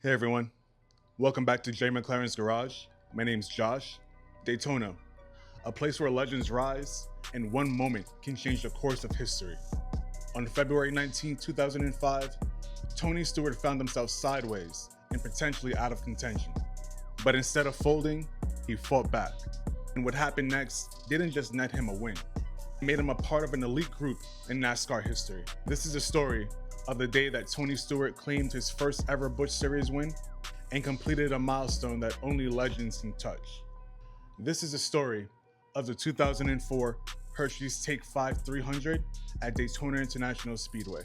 Hey everyone, welcome back to Jay McLaren's Garage. My name's Josh. Daytona, a place where legends rise and one moment can change the course of history. On February 19, 2005, Tony Stewart found himself sideways and potentially out of contention. But instead of folding, he fought back. And what happened next didn't just net him a win, it made him a part of an elite group in NASCAR history. This is a story of the day that Tony Stewart claimed his first ever Busch Series win and completed a milestone that only legends can touch. This is a story of the 2004 Hershey's Take 5 300 at Daytona International Speedway.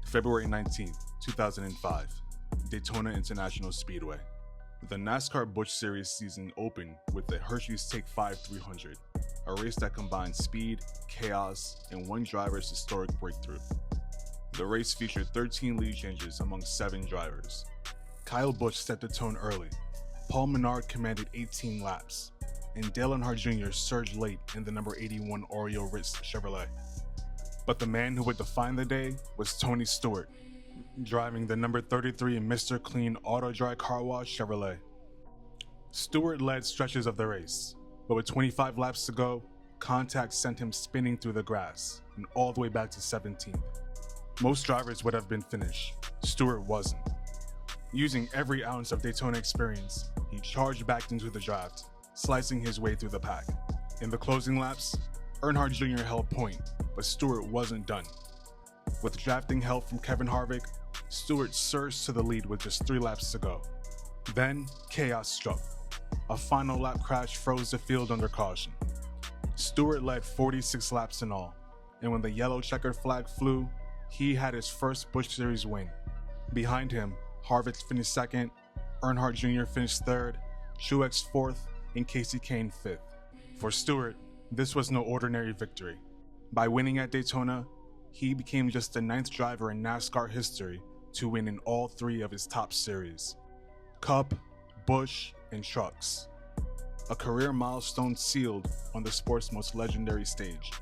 February 19th, 2005, Daytona International Speedway. The NASCAR Busch Series season opened with the Hershey's Take 5 300, a race that combined speed, chaos, and one driver's historic breakthrough. The race featured 13 lead changes among 7 drivers. Kyle Busch set the tone early. Paul Menard commanded 18 laps, and Dale Earnhardt Jr. surged late in the number 81 Oreo Ritz Chevrolet. But the man who would define the day was Tony Stewart, driving the number 33 Mr. Clean AutoDry Carwash Chevrolet. Stewart led stretches of the race, but with 25 laps to go, contact sent him spinning through the grass and all the way back to 17th. Most drivers would have been finished. Stewart wasn't. Using every ounce of Daytona experience, he charged back into the draft, slicing his way through the pack. In the closing laps, Earnhardt Jr. held point, but Stewart wasn't done. With drafting help from Kevin Harvick, Stewart surged to the lead with just 3 laps to go. Then, chaos struck. A final lap crash froze the field under caution. Stewart led 46 laps in all, and when the yellow checkered flag flew, he had his first Busch Series win. Behind him, Harvick finished second, Earnhardt Jr. finished third, Truex fourth, and Kasey Kahne fifth. For Stewart, this was no ordinary victory. By winning at Daytona, he became just the 9th driver in NASCAR history to win in all 3 of his top series: Cup, Busch, and Trucks. A career milestone sealed on the sport's most legendary stage.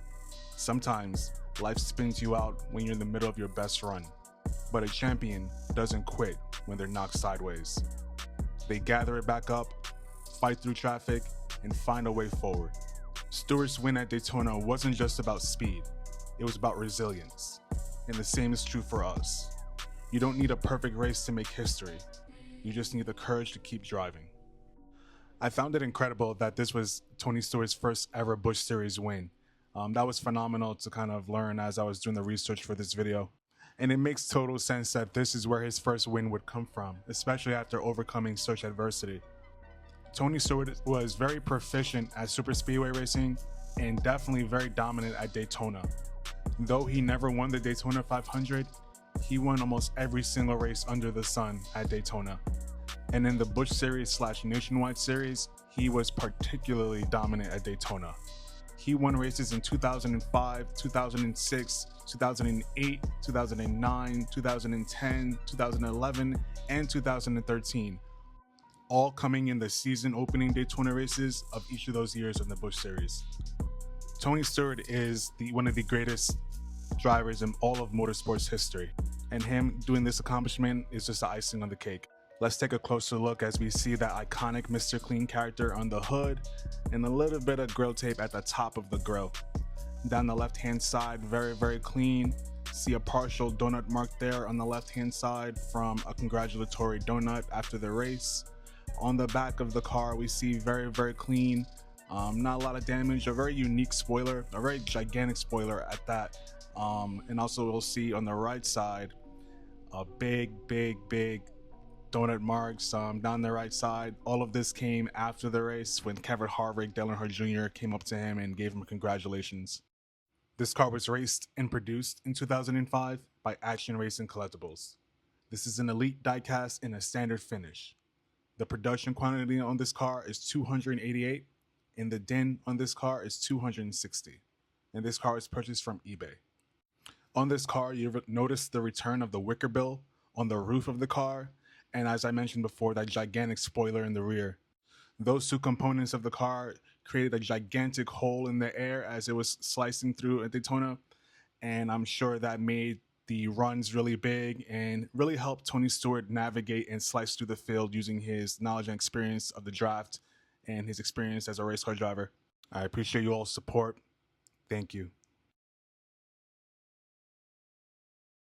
Sometimes, life spins you out when you're in the middle of your best run, but a champion doesn't quit when they're knocked sideways. They gather it back up, fight through traffic, and find a way forward. Stewart's win at Daytona wasn't just about speed, it was about resilience. And the same is true for us. You don't need a perfect race to make history, you just need the courage to keep driving. I found it incredible that this was Tony Stewart's first ever Busch Series win. That was phenomenal to kind of learn as I was doing the research for this video. And it makes total sense that this is where his first win would come from, especially after overcoming such adversity. Tony Stewart was very proficient at super speedway racing and definitely very dominant at Daytona. Though he never won the Daytona 500, he won almost every single race under the sun at Daytona. And in the Busch Series / Nationwide Series, he was particularly dominant at Daytona. He won races in 2005, 2006, 2008, 2009, 2010, 2011, and 2013, all coming in the season opening Daytona races of each of those years in the Busch Series. Tony Stewart is one of the greatest drivers in all of motorsports history, and him doing this accomplishment is just the icing on the cake. Let's take a closer look as we see that iconic Mr. Clean character on the hood and a little bit of grill tape at the top of the grill. Down the left hand side, very clean. See a partial donut mark there on the left hand side from a congratulatory donut after the race. On the back of the car we see very clean, not a lot of damage, a very unique spoiler, a very gigantic spoiler at that. And also we'll see on the right side a big donut marks down the right side. All of this came after the race when Kevin Harvick, Dale Earnhardt Jr. came up to him and gave him congratulations. This car was raced and produced in 2005 by Action Racing Collectibles. This is an elite diecast in a standard finish. The production quantity on this car is 288, and the din on this car is 260. And this car is purchased from eBay. On this car, you'll notice the return of the wicker bill on the roof of the car, and as I mentioned before, that gigantic spoiler in the rear. Those 2 components of the car created a gigantic hole in the air as it was slicing through at Daytona, and I'm sure that made the runs really big and really helped Tony Stewart navigate and slice through the field using his knowledge and experience of the draft and his experience as a race car driver. I appreciate you all's support. Thank you.